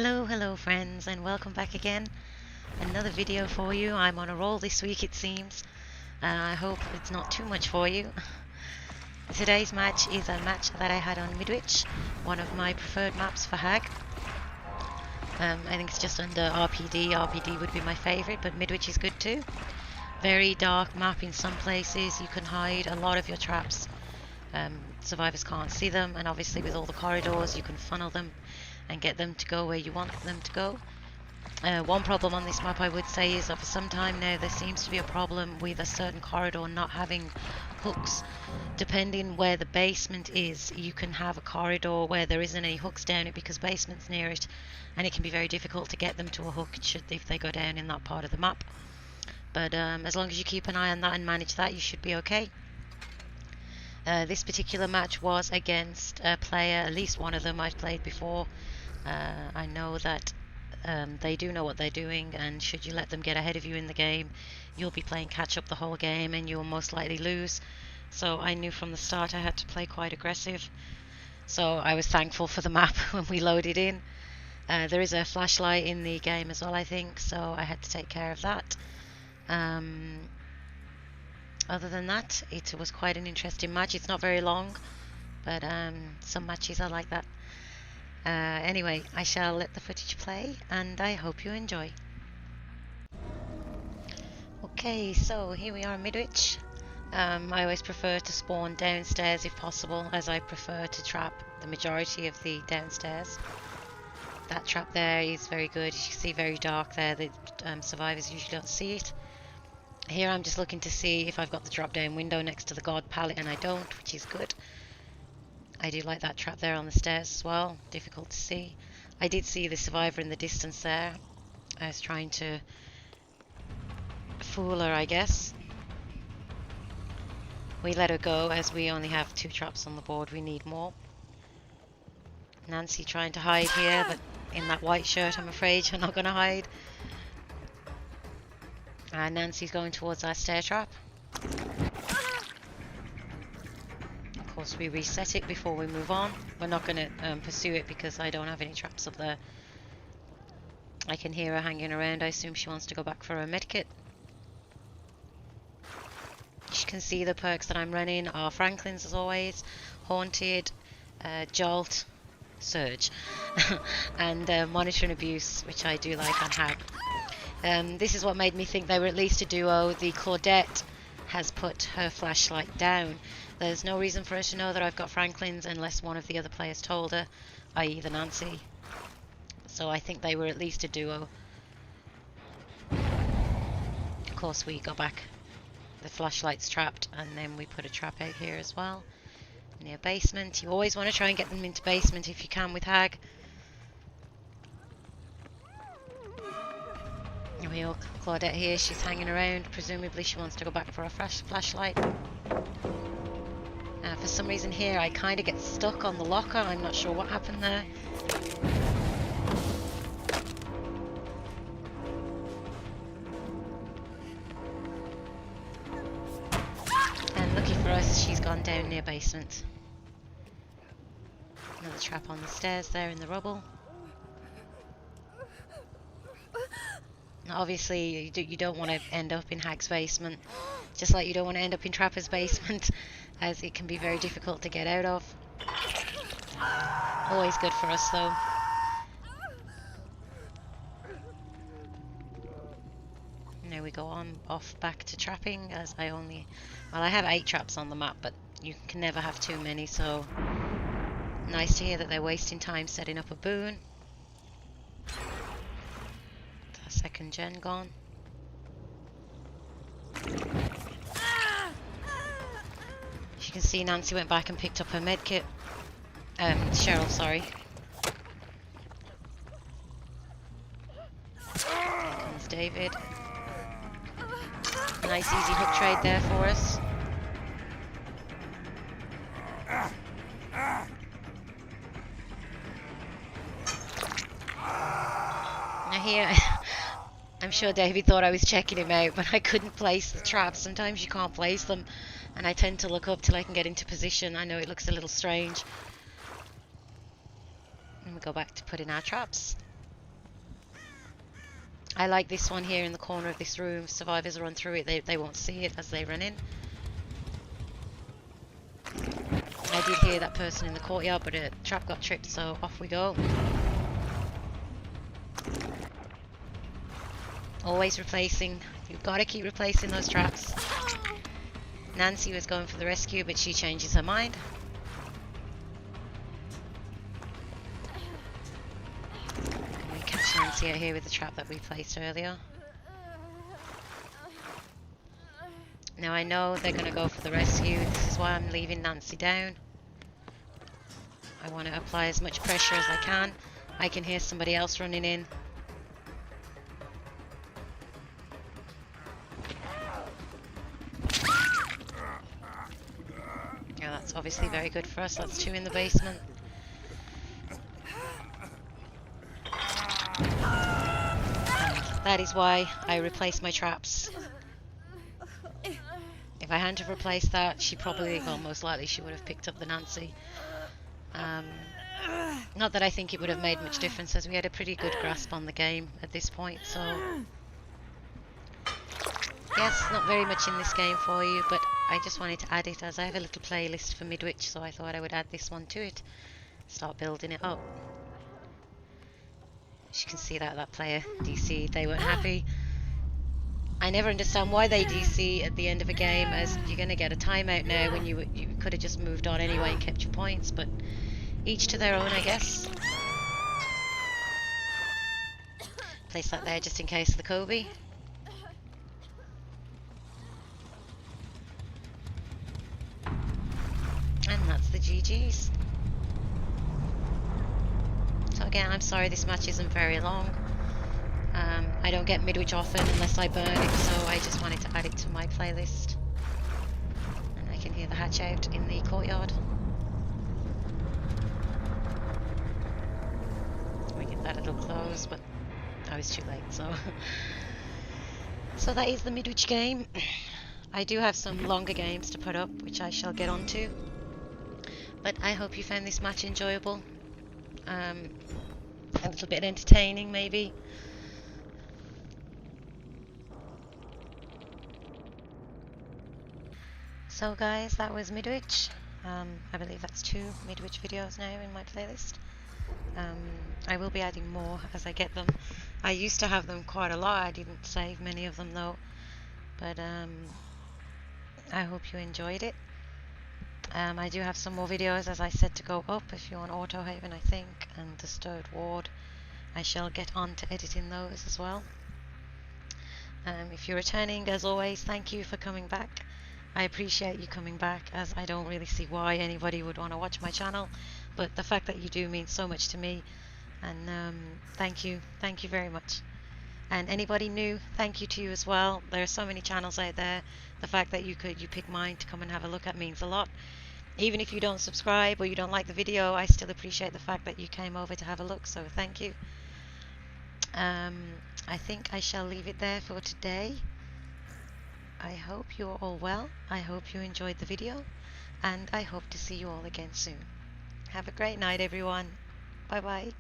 Hello friends, and welcome back again. Another video for you. I'm on a roll this week, it seems. I hope it's not too much for you. Today's match is a match that I had on Midwich, one of my preferred maps for Hag. I think it's just under RPD. RPD would be my favourite, but Midwich is good too. Very dark map in some places. You can hide a lot of your traps. Survivors can't see them, and obviously with all the corridors you can funnel them and get them to go where you want them to go. One problem on this map I would say is that for some time now there seems to be a problem with a certain corridor not having hooks. Depending where the basement is, you can have a corridor where there isn't any hooks down it because basement's near it, and it can be very difficult to get them to a hook if they go down in that part of the map. But as long as you keep an eye on that and manage that, you should be okay. This particular match was against a player, at least one of them I've played before. I know that they do know what they're doing, and should you let them get ahead of you in the game, you'll be playing catch up the whole game and you'll most likely lose. So I knew from the start I had to play quite aggressive. So I was thankful for the map when we loaded in. There is a flashlight in the game as well, I think, so I had to take care of that. Other than that, it was quite an interesting match. It's not very long, but some matches are like that. Anyway, I shall let the footage play, and I hope you enjoy. Okay, so here we are in Midwich. I always prefer to spawn downstairs if possible, as I prefer to trap the majority of the downstairs. That trap there is very good. You can see very dark there. The survivors usually don't see it. Here I'm just looking to see if I've got the drop down window next to the guard pallet, and I don't, which is good. I do like that trap there on the stairs as well. Difficult to see. I did see the survivor in the distance there. I was trying to fool her, I guess. We let her go as we only have 2 traps on the board. We need more. Nancy trying to hide here, but in that white shirt I'm afraid you're not going to hide. Nancy's going towards our stair trap. Of course we reset it before we move on. We're not going to pursue it because I don't have any traps up there. I can hear her hanging around. I assume she wants to go back for her medkit. You can see the perks that I'm running are Franklin's as always, Haunted, Jolt, Surge, and Monitor and Abuse, which I do like on Hag. This is what made me think they were at least a duo. The Claudette has put her flashlight down. There's no reason for her to know that I've got Franklin's unless one of the other players told her, i.e. the Nancy. So I think they were at least a duo. Of course we got back. The flashlight's trapped, and then we put a trap out here as well. Near basement. You always want to try and get them into basement if you can with Hag. We all Claudette here, she's hanging around. Presumably she wants to go back for a flashlight. For some reason here I kind of get stuck on the locker. I'm not sure what happened there. And lucky for us, she's gone down near basement. Another trap on the stairs there in the rubble. Obviously you don't want to end up in Hag's basement, just like you don't want to end up in Trapper's basement, as it can be very difficult to get out of. Always good for us though. Now we go on off back to trapping, as I have 8 traps on the map, but you can never have too many, so nice to hear that they're wasting time setting up a boon. Second gen gone. As you can see, Nancy went back and picked up her medkit. Cheryl, sorry. Here comes David. Nice easy hook trade there for us. Now here, I'm sure David thought I was checking him out, but I couldn't place the traps. Sometimes you can't place them, and I tend to look up till I can get into position. I know it looks a little strange. And we go back to put in our traps. I like this one here in the corner of this room. Survivors run through it, they won't see it as they run in. I did hear that person in the courtyard, but a trap got tripped, so off we go. Always replacing. You've got to keep replacing those traps. Nancy was going for the rescue, but she changes her mind. Can we catch Nancy out here with the trap that we placed earlier? Now I know they're going to go for the rescue. This is why I'm leaving Nancy down. I want to apply as much pressure as I can. I can hear somebody else running in. Yeah, that's obviously very good for us. That's 2 in the basement. And that is why I replaced my traps. If I hadn't have replaced that, she probably, well, most likely she would have picked up the Nancy. Not that I think it would have made much difference, as we had a pretty good grasp on the game at this point, so... Yes, not very much in this game for you, but I just wanted to add it as I have a little playlist for Midwich, so I thought I would add this one to it. Start building it up. As you can see that player DC, they weren't happy. I never understand why they DC at the end of a game, as you're going to get a timeout now when you could have just moved on anyway and kept your points, but each to their own, I guess. Place that there just in case of the Kobe. And that's the GG's. So again, I'm sorry this match isn't very long. I don't get Midwich often unless I burn it, so I just wanted to add it to my playlist. And I can hear the hatch out in the courtyard. We get that little close, but I was too late, so... So that is the Midwich game. I do have some longer games to put up, which I shall get onto. But I hope you found this match enjoyable. A little bit entertaining, maybe. So guys, that was Midwich. I believe that's 2 Midwich videos now in my playlist. I will be adding more as I get them. I used to have them quite a lot. I didn't save many of them though. But I hope you enjoyed it. I do have some more videos, as I said, to go up if you want Auto Haven, I think, and the Stirred Ward. I shall get on to editing those as well. If you're returning, as always, thank you for coming back. I appreciate you coming back, as I don't really see why anybody would want to watch my channel, but the fact that you do means so much to me, and thank you very much. And anybody new, thank you to you as well. There are so many channels out there. The fact that you pick mine to come and have a look at means a lot. Even if you don't subscribe or you don't like the video, I still appreciate the fact that you came over to have a look, so thank you. I think I shall leave it there for today. I hope you're all well. I hope you enjoyed the video, and I hope to see you all again soon. Have a great night, everyone. Bye bye.